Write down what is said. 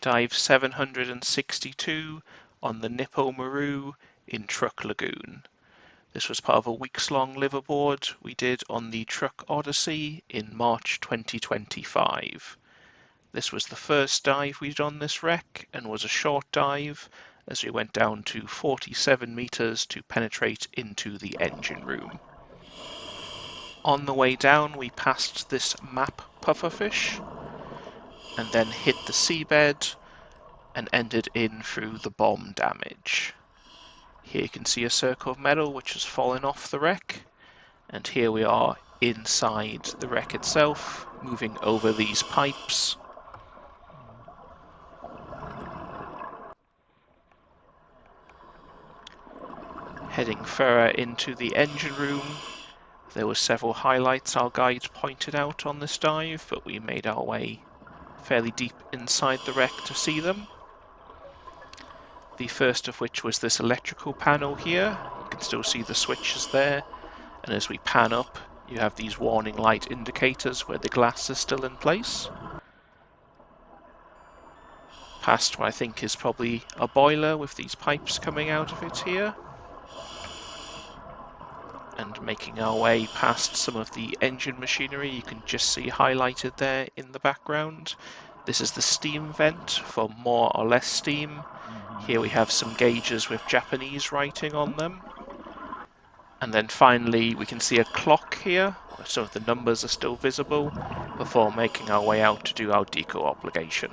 Dive 762 on the Nippo Maru in Truk Lagoon. This was part of a weeks-long liveaboard we did on the Truk Odyssey in March 2025. This was the first dive we did on this wreck and was a short dive as we went down to 47 meters to penetrate into the engine room. On the way down we passed this map pufferfish and then hit the seabed and ended in through the bomb damage. Here you can see a circle of metal which has fallen off the wreck, and here we are inside the wreck itself, moving over these pipes. Heading further into the engine room. There were several highlights our guide pointed out on this dive, but we made our way fairly deep inside the wreck to see them. The first of which was this electrical panel here. You can still see the switches there, and as we pan up you have these warning light indicators where the glass is still in place. Past what I think is probably a boiler with these pipes coming out of it here. And making our way past some of the engine machinery you can just see highlighted there in the background. This is the steam vent for more or less steam. Here we have some gauges with Japanese writing on them. And then finally we can see a clock here, where some of the numbers are still visible, before making our way out to do our deco obligation.